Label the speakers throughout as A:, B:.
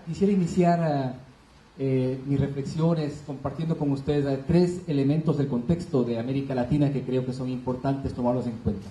A: quisiera iniciar mis reflexiones compartiendo con ustedes tres elementos del contexto de América Latina que creo que son importantes tomarlos en cuenta.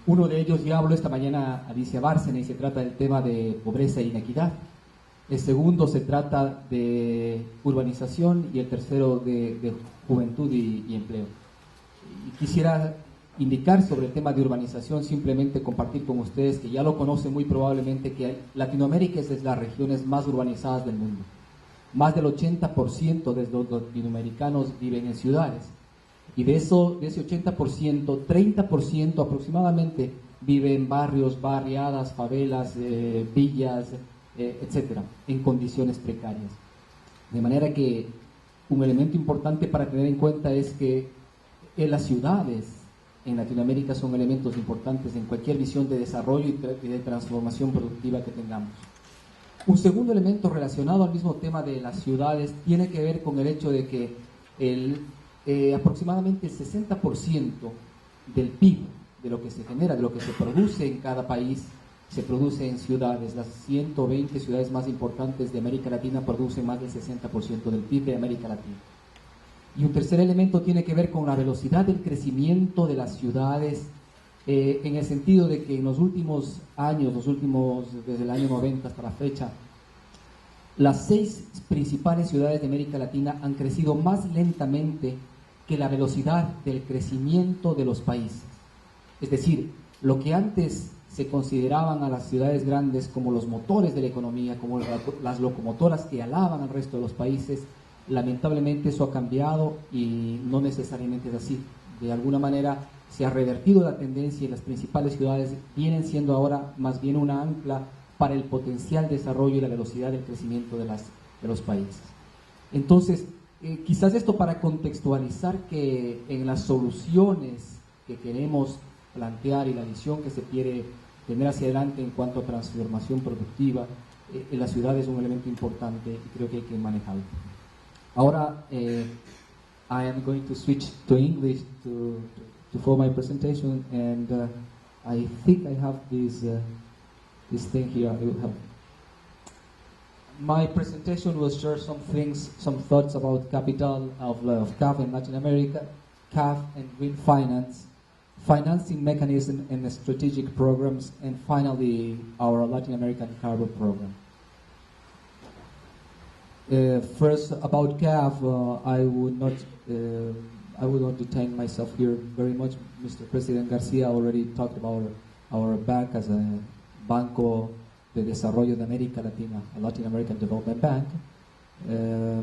A: Uno de ellos ya habló esta mañana Alicia Bárcena y se trata del tema de pobreza e inequidad. El segundo se trata de urbanización y el tercero de juventud y empleo. Y quisiera indicar sobre el tema de urbanización, simplemente compartir con ustedes que ya lo conocen muy probablemente, que Latinoamérica es de las regiones más urbanizadas del mundo. Más del 80% de los latinoamericanos viven en ciudades. Y de ese 80%, 30% aproximadamente vive en barrios, barriadas, favelas, villas, etcétera, en condiciones precarias. De manera que un elemento importante para tener en cuenta es que las ciudades en Latinoamérica son elementos importantes en cualquier visión de desarrollo y de transformación productiva que tengamos. Un segundo elemento relacionado al mismo tema de las ciudades tiene que ver con el hecho de que aproximadamente el 60% del PIB, de lo que se genera, de lo que se produce en cada país, se produce en ciudades. Las 120 ciudades más importantes de América Latina producen más del 60% del PIB de América Latina. Y un tercer elemento tiene que ver con la velocidad del crecimiento de las ciudades, en el sentido de que en los últimos años, desde el año 90 hasta la fecha, las 6 principales ciudades de América Latina han crecido más lentamente que la velocidad del crecimiento de los países. Es decir, lo que antes se consideraban a las ciudades grandes como los motores de la economía, como las locomotoras que alaban al resto de los países, lamentablemente eso ha cambiado y no necesariamente es así. De alguna manera se ha revertido la tendencia y las principales ciudades vienen siendo ahora más bien una ancla para el potencial desarrollo y la velocidad del crecimiento de los países. Entonces, quizás esto para contextualizar que en las soluciones que queremos plantear y la visión que se quiere tener hacia adelante en cuanto a transformación productiva, la ciudad es un elemento importante y creo que hay que manejarlo. Ahora, I am going to switch to English for my presentation, and I think I have this thing here. I will have. My presentation will share some things, some thoughts about capital of CAF in Latin America, CAF and green finance, financing mechanism and strategic programs, and finally our Latin American carbon program. First, about CAF, I would not detain myself here very much. Mr. President Garcia already talked about our bank as a Banco de Desarrollo de América Latina, a Latin American Development Bank. The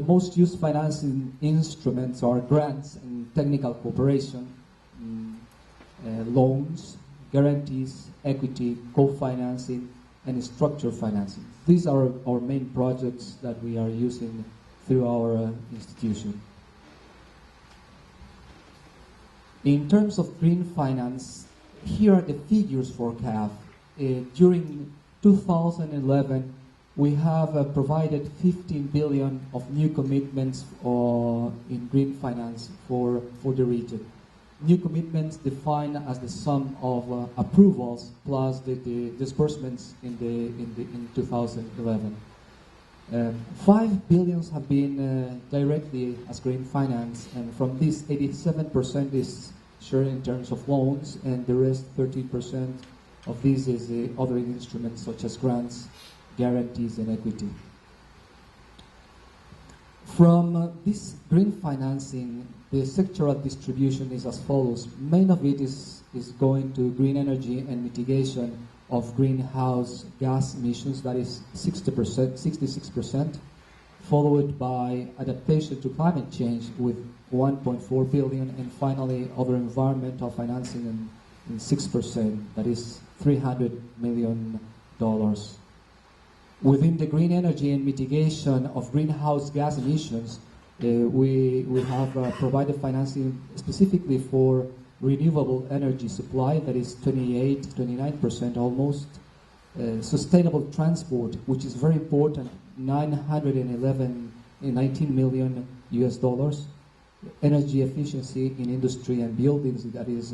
A: most used financing instruments are grants and technical cooperation, loans, guarantees, equity, co-financing, and structured financing. These are our main projects that we are using through our institution. In terms of green finance, here are the figures for CAF. During 2011, we have provided 15 billion of new commitments in green finance for the region. New commitments defined as the sum of approvals plus the disbursements in 2011. 5 billion have been directly as green finance, and from this 87% is shared in terms of loans, and the rest 13% of this is other instruments such as grants, guarantees, and equity. From this green financing, the sectoral distribution is as follows. Main of it is going to green energy and mitigation of greenhouse gas emissions, that is 66%, followed by adaptation to climate change with 1.4 billion, and finally other environmental financing in 6%, that is $300 million. Within the green energy and mitigation of greenhouse gas emissions, we have provided financing specifically for renewable energy supply, that is 29% almost. Sustainable transport, which is very important, $19 million US. Energy efficiency in industry and buildings, that is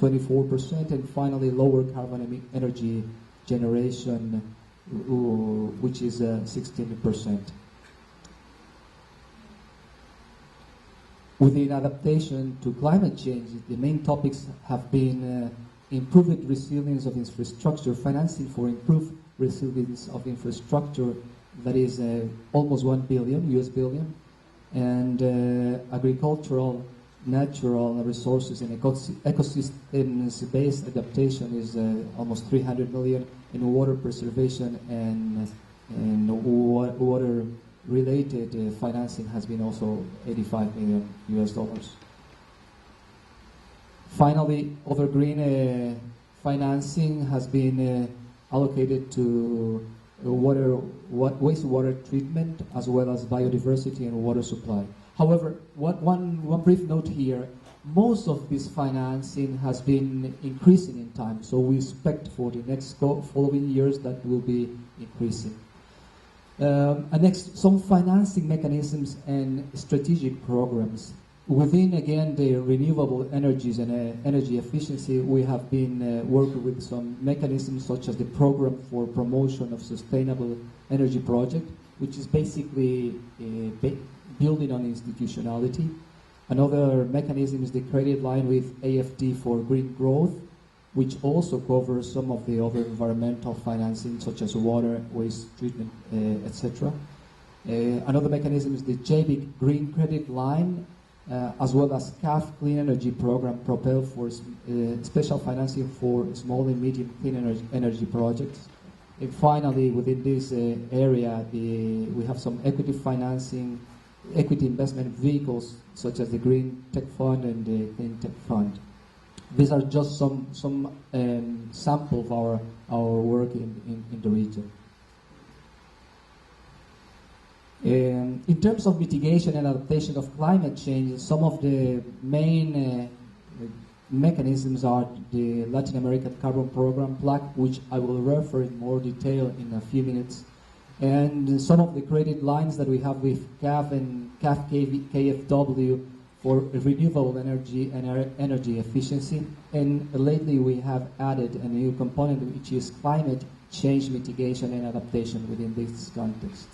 A: 24%, and finally lower carbon energy generation, which is 16%. Within adaptation to climate change, the main topics have been improved resilience of infrastructure, financing for improved resilience of infrastructure, that is almost $1 billion, US billion, and agricultural, natural resources and ecosystems-based adaptation is almost 300 million, and water preservation and water-related financing has been also 85 million US dollars. Finally, other green financing has been allocated to wastewater treatment, as well as biodiversity and water supply. However, one brief note here, most of this financing has been increasing in time, so we expect for the next following years that will be increasing. And next, some financing mechanisms and strategic programs. Within, again, the renewable energies and energy efficiency, we have been working with some mechanisms such as the Program for Promotion of Sustainable Energy Project, which is basically building on institutionality. Another mechanism is the credit line with AFD for green growth, which also covers some of the other environmental financing, such as water, waste treatment, etc. Another mechanism is the JBIC green credit line, as well as CAF Clean Energy Program, propelled for special financing for small and medium clean energy projects. And finally, within this area, we have some equity financing, equity investment vehicles, such as the Green Tech Fund and the Clean Tech Fund. These are just some sample of our work in the region. In terms of mitigation and adaptation of climate change, some of the main mechanisms are the Latin American Carbon Program, PLAC, which I will refer in more detail in a few minutes, and some of the credit lines that we have with CAF and CAF KFW for renewable energy and energy efficiency. And lately we have added a new component, which is climate change mitigation and adaptation within this context.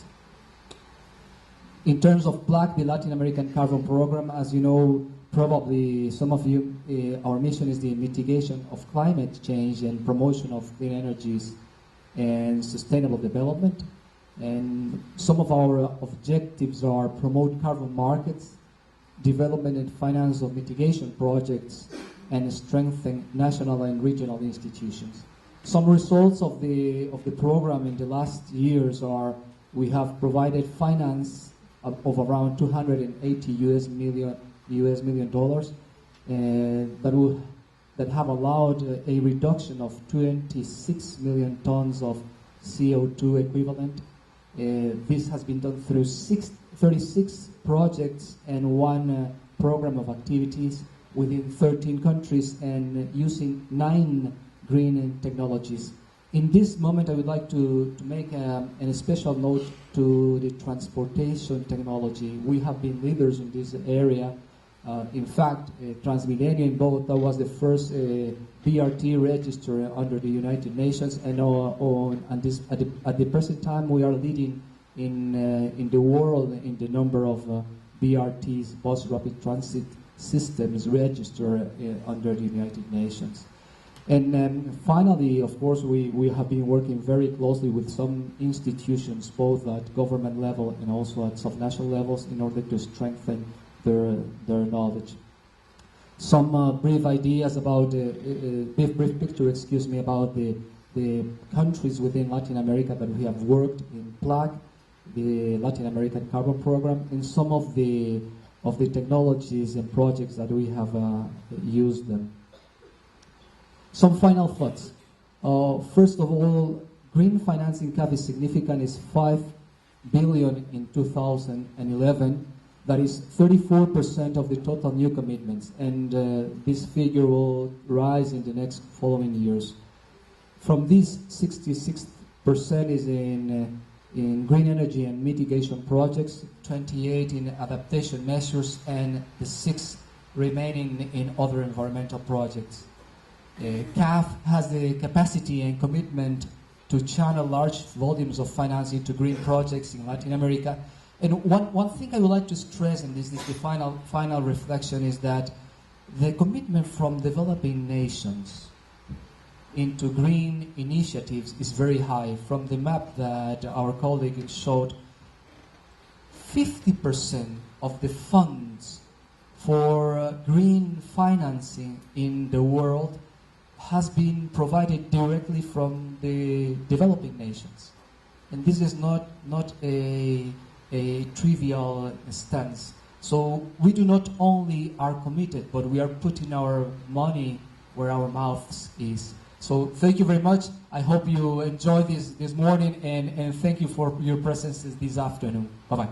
A: In terms of PLAC, the Latin American Carbon Program, as you know, probably some of you, our mission is the mitigation of climate change and promotion of clean energies and sustainable development. And some of our objectives are promote carbon markets, development and finance of mitigation projects, and strengthen national and regional institutions. Some results of the program in the last years are: we have provided finance of around 280 US million that have allowed a reduction of 26 million tons of CO2 equivalent. This has been done through 36 projects and one program of activities within 13 countries and using 9 green technologies. In this moment, I would like to make a special note to the transportation technology. We have been leaders in this area. In fact, Transmilenio in Bogota was the first BRT register under the United Nations, and at the present time we are leading in the world in the number of BRTs, bus rapid transit systems, registered under the United Nations. And finally, of course, we have been working very closely with some institutions, both at government level and also at subnational levels, in order to strengthen their knowledge. Some brief ideas about brief picture, about the countries within Latin America that we have worked in PLAC, the Latin American Carbon Program, and some of the technologies and projects that we have used them. Some final thoughts. First of all, green financing cap is significant. It's $5 billion in 2011. That is 34% of the total new commitments, and this figure will rise in the next following years. From this, 66% is in green energy and mitigation projects, 28% in adaptation measures, and the 6% remaining in other environmental projects. CAF has the capacity and commitment to channel large volumes of financing to green projects in Latin America. And one thing I would like to stress, and this is the final reflection, is that the commitment from developing nations into green initiatives is very high. From the map that our colleague showed, 50% of the funds for green financing in the world has been provided directly from the developing nations. And this is not a trivial stance. So we do not only are committed, but we are putting our money where our mouths is. So thank you very much. I hope you enjoyed this morning, and thank you for your presence this afternoon. Bye-bye.